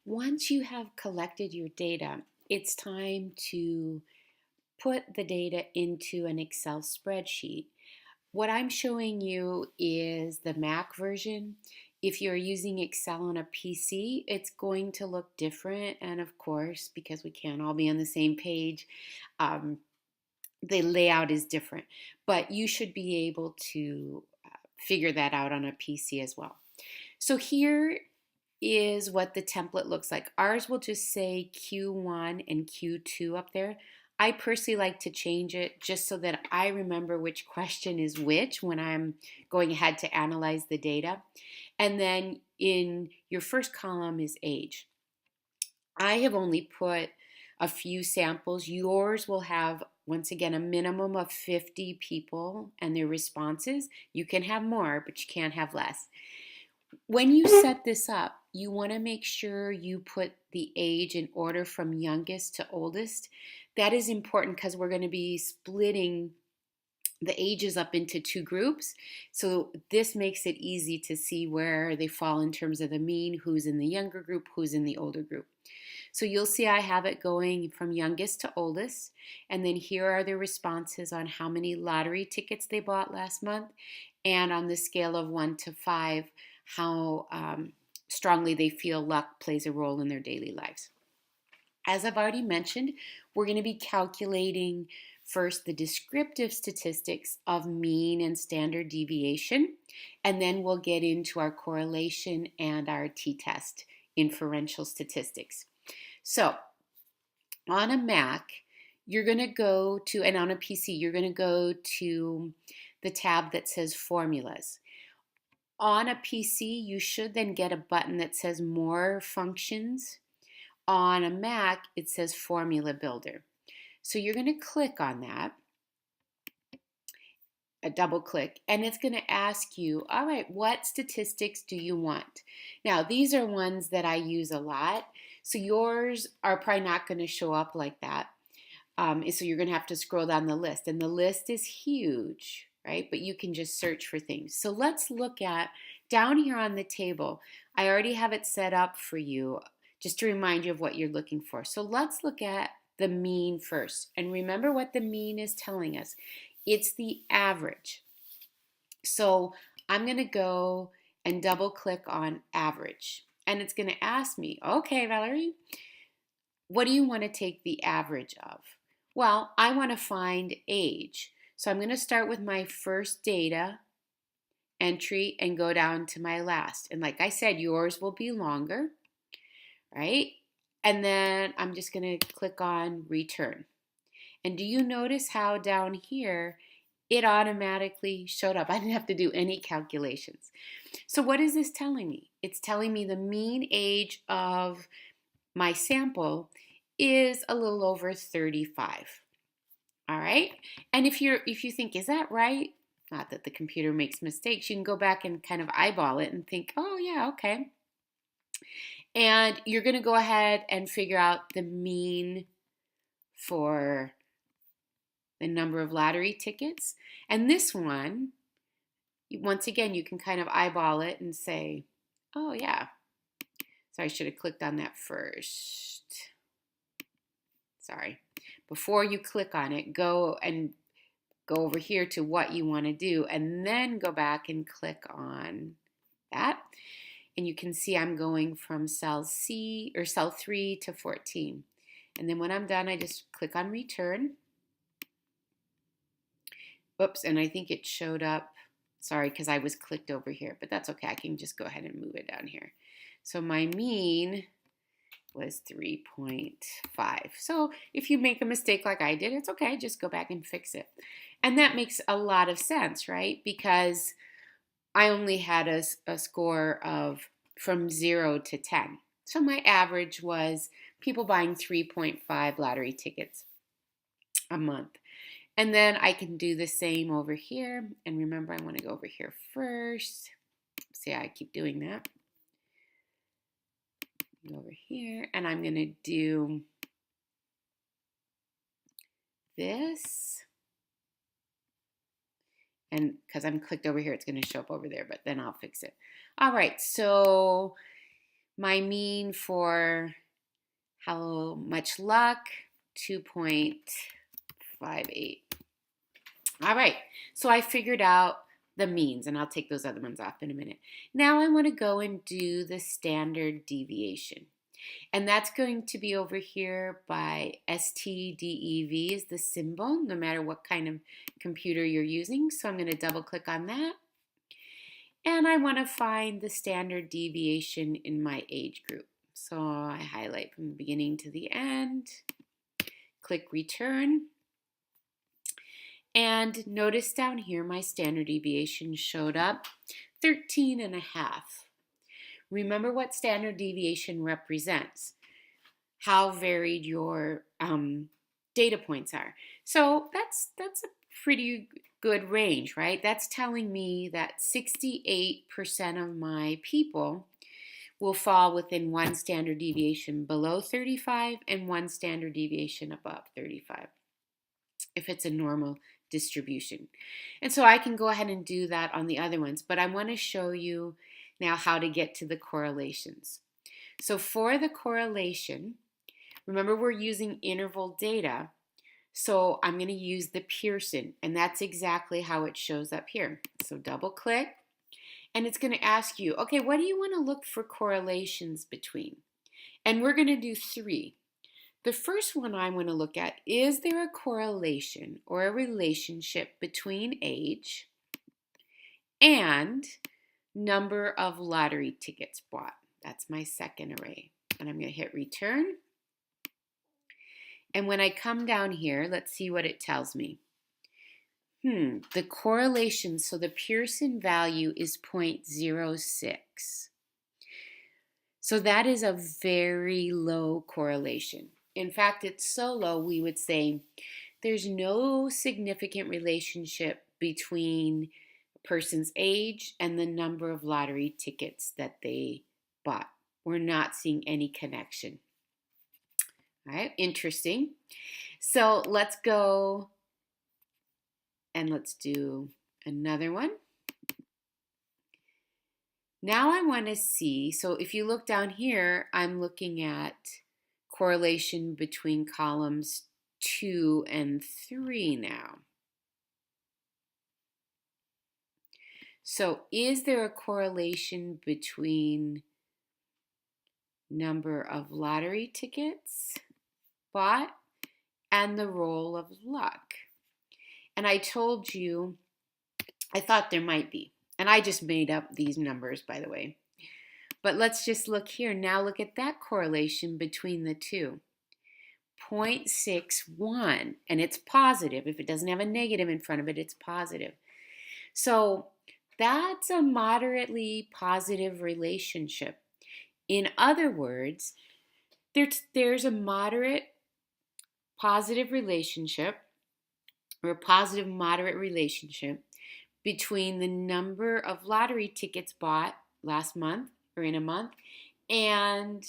Once you have collected your data, it's time to put the data into an Excel spreadsheet. What I'm showing you is the Mac version. If you're using Excel on a PC, it's going to look different. And of course, because we can't all be on the same page, um, the layout is different. But you should be able to figure that out on a PC as well. So here is what the template looks like. Ours will just say Q1 and Q2 up there. I personally like to change it just so that I remember which question is which when I'm going ahead to analyze the data. And then in your first column is age. I have only put a few samples. Yours will have, once again, a minimum of 50 people and their responses. You can have more, but you can't have less. When you set this up, you want to make sure you put the age in order from youngest to oldest. That is important because we're going to be splitting the ages up into two groups. So this makes it easy to see where they fall in terms of the mean, who's in the younger group, who's in the older group. So you'll see I have it going from youngest to oldest. And then here are the responses on how many lottery tickets they bought last month. And on the scale of 1 to 5, how strongly they feel luck plays a role in their daily lives. As I've already mentioned, we're going to be calculating first the descriptive statistics of mean and standard deviation, and then we'll get into our correlation and our t-test inferential statistics. So on a Mac, you're going to go to, and on a PC, you're going to go to the tab that says formulas. On a PC, you should then get a button that says more functions. On a Mac, it says formula builder. So you're going to click on that, a double click, and it's going to ask you, all right, what statistics do you want? Now, these are ones that I use a lot, so yours are probably not going to show up like that. So you're going to have to scroll down the list, and the list is huge, right? But you can just search for things. So let's look at down here on the table. I already have it set up for you just to remind you of what you're looking for. So let's look at the mean first. And remember what the mean is telling us. It's the average. So I'm going to go and double click on average. And it's going to ask me, okay, Valerie, what do you want to take the average of? Well, I want to find age. So I'm going to start with my first data entry and go down to my last. And like I said, yours will be longer, right? And then I'm just going to click on return. And do you notice how down here it automatically showed up? I didn't have to do any calculations. So what is this telling me? It's telling me the mean age of my sample is a little over 35. All right? And if you think, is that right? Not that the computer makes mistakes. You can go back and kind of eyeball it and think, oh yeah, okay. And you're going to go ahead and figure out the mean for the number of lottery tickets. And this one, once again, you can kind of eyeball it and say, oh yeah. So I should have clicked on that first. Sorry. Before you click on it, go over here to what you want to do and then go back and click on that. And you can see I'm going from cell C or cell 3 to 14. And then when I'm done, I just click on return. Whoops, and I think it showed up. Sorry, because I was clicked over here, but that's okay. I can just go ahead and move it down here. So my mean was 3.5. So if you make a mistake like I did, it's okay. Just go back and fix it. And that makes a lot of sense, right? Because I only had a score of from 0 to 10. So my average was people buying 3.5 lottery tickets a month. And then I can do the same over here. And remember, I want to go over here first. See, I keep doing that. Go over here, and I'm going to do this. And because I'm clicked over here, it's going to show up over there, but then I'll fix it. All right, so My mean for how much luck, 2.58. All right, so I figured out the means, and I'll take those other ones off in a minute. Now I want to go and do the standard deviation. And that's going to be over here by STDEV is the symbol, no matter what kind of computer you're using. So I'm going to double click on that. And I want to find the standard deviation in my age group. So I highlight from the beginning to the end, click return. And notice down here my standard deviation showed up, 13.5. Remember what standard deviation represents, how varied your data points are. So that's a pretty good range, right? That's telling me that 68% of my people will fall within one standard deviation below 35 and one standard deviation above 35 if it's a normal distribution. And so I can go ahead and do that on the other ones, but I want to show you now how to get to the correlations. So for the correlation, remember we're using interval data, so I'm going to use the Pearson, and that's exactly how it shows up here. So double click, and it's going to ask you, okay, what do you want to look for correlations between? And we're going to do 3. The first one I want to look at, is there a correlation or a relationship between age and number of lottery tickets bought? That's my second array. And I'm going to hit return. And when I come down here, let's see what it tells me. The correlation, so the Pearson value is 0.06. So that is a very low correlation. In fact, it's so low, we would say there's no significant relationship between a person's age and the number of lottery tickets that they bought. We're not seeing any connection. All right, interesting. So let's go and let's do another one. Now I want to see, so if you look down here, I'm looking at correlation between columns 2 and 3 now. So is there a correlation between number of lottery tickets bought and the roll of luck? And I told you, I thought there might be. And I just made up these numbers, by the way. But let's just look here. Now look at that correlation between the two. 0.61, and it's positive. If it doesn't have a negative in front of it, it's positive. So that's a moderately positive relationship. In other words, there's a moderate positive relationship, or a positive moderate relationship, between the number of lottery tickets bought last month or in a month and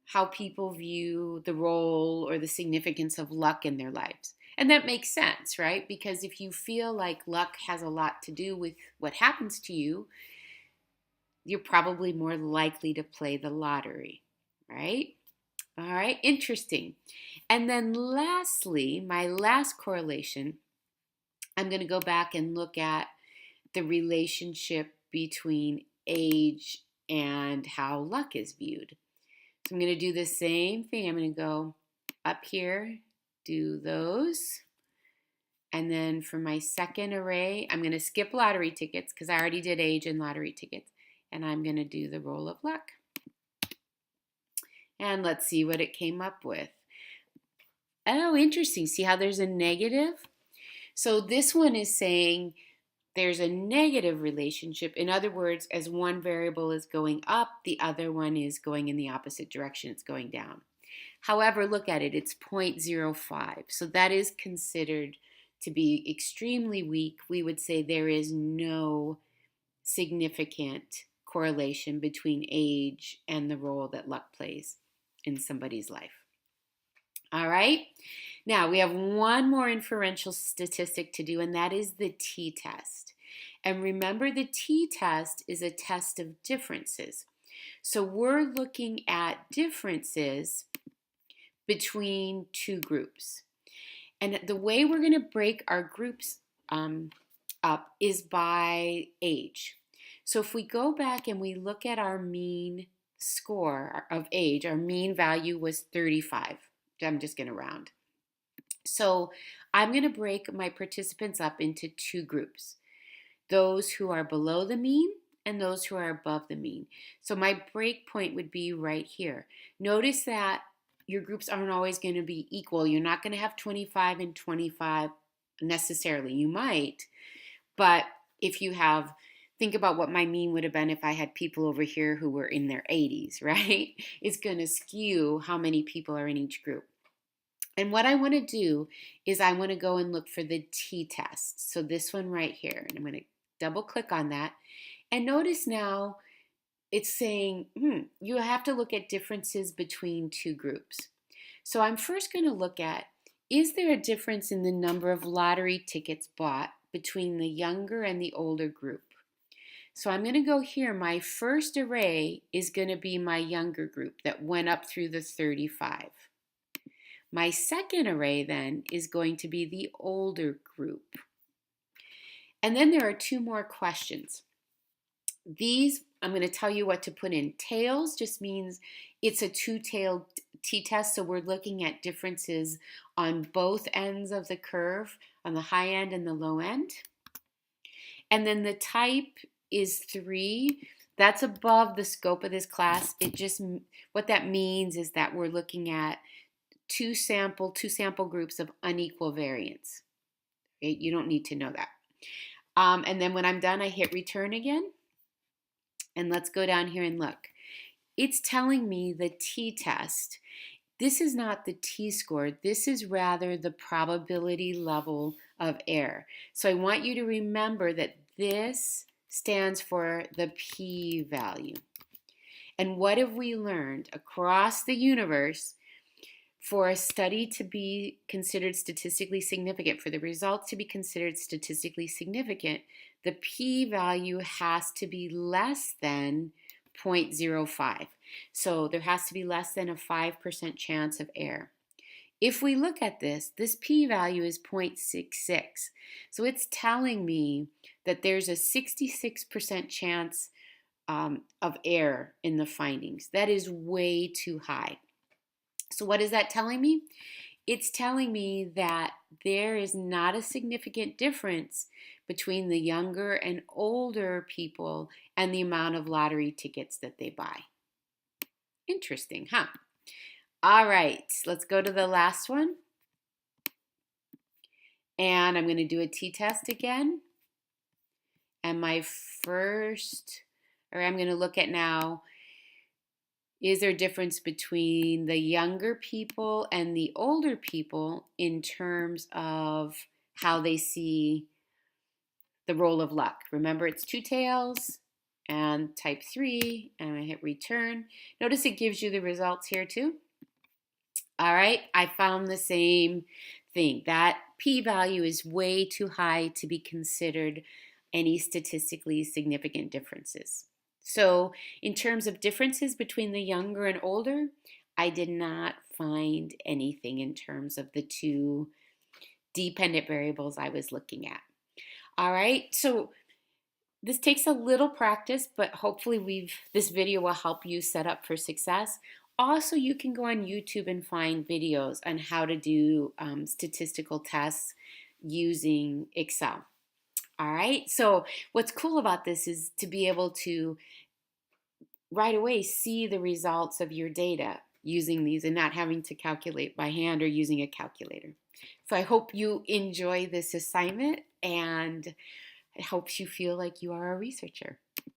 how people view the role or the significance of luck in their lives. And that makes sense, right? Because if you feel like luck has a lot to do with what happens to you, you're probably more likely to play the lottery, right? All right, interesting. And then lastly, my last correlation, I'm going to go back and look at the relationship between age and how luck is viewed. So I'm going to do the same thing. I'm going to go up here, do those. And then for my second array, I'm going to skip lottery tickets because I already did age and lottery tickets. And I'm going to do the roll of luck. And let's see what it came up with. Oh, interesting. See how there's a negative? So this one is saying there's a negative relationship. In other words, as one variable is going up, the other one is going in the opposite direction. It's going down. However, look at it. It's 0.05. So that is considered to be extremely weak. We would say there is no significant correlation between age and the role that luck plays in somebody's life. All right. Now we have one more inferential statistic to do, and that is the t-test. And remember, the t-test is a test of differences. So we're looking at differences between two groups. And the way we're going to break our groups up is by age. So if we go back and we look at our mean score of age, our mean value was 35. I'm just going to round. So I'm going to break my participants up into two groups, those who are below the mean and those who are above the mean. So my break point would be right here. Notice that your groups aren't always going to be equal. You're not going to have 25 and 25 necessarily. You might, but if you have, think about what my mean would have been if I had people over here who were in their 80s, right? It's going to skew how many people are in each group. And what I want to do is I want to go and look for the t-test. So this one right here, and I'm going to double click on that. And notice now it's saying, you have to look at differences between two groups. So I'm first going to look at, is there a difference in the number of lottery tickets bought between the younger and the older group? So I'm going to go here. My first array is going to be my younger group that went up through the 35. My second array then is going to be the older group. And then there are two more questions. These, I'm going to tell you what to put in. Tails just means it's a two-tailed t-test, so we're looking at differences on both ends of the curve, on the high end and the low end. And then the type is 3. That's above the scope of this class. What that means is that we're looking at two sample groups of unequal variance. Okay? You don't need to know that. And then when I'm done, I hit return again. And let's go down here and look. It's telling me the t-test. This is not the t-score. This is rather the probability level of error. So I want you to remember that this stands for the p-value. And what have we learned across the universe? For a study to be considered statistically significant, for the results to be considered statistically significant, the p-value has to be less than 0.05. So there has to be less than a 5% chance of error. If we look at this p-value is 0.66. So it's telling me that there's a 66% chance of error in the findings. That is way too high. So what is that telling me? It's telling me that there is not a significant difference between the younger and older people and the amount of lottery tickets that they buy. Interesting, huh? All right, let's go to the last one. And I'm going to do a t-test again. And I'm going to look at now, is there a difference between the younger people and the older people in terms of how they see the roll of luck? Remember, it's two tails and type 3, and I hit return. Notice it gives you the results here too. All right, I found the same thing. That p-value is way too high to be considered any statistically significant differences. So in terms of differences between the younger and older, I did not find anything in terms of the two dependent variables I was looking at. All right, so this takes a little practice, but hopefully this video will help you set up for success. Also, you can go on YouTube and find videos on how to do statistical tests using Excel. All right, so what's cool about this is to be able to right away see the results of your data using these and not having to calculate by hand or using a calculator. So I hope you enjoy this assignment and it helps you feel like you are a researcher.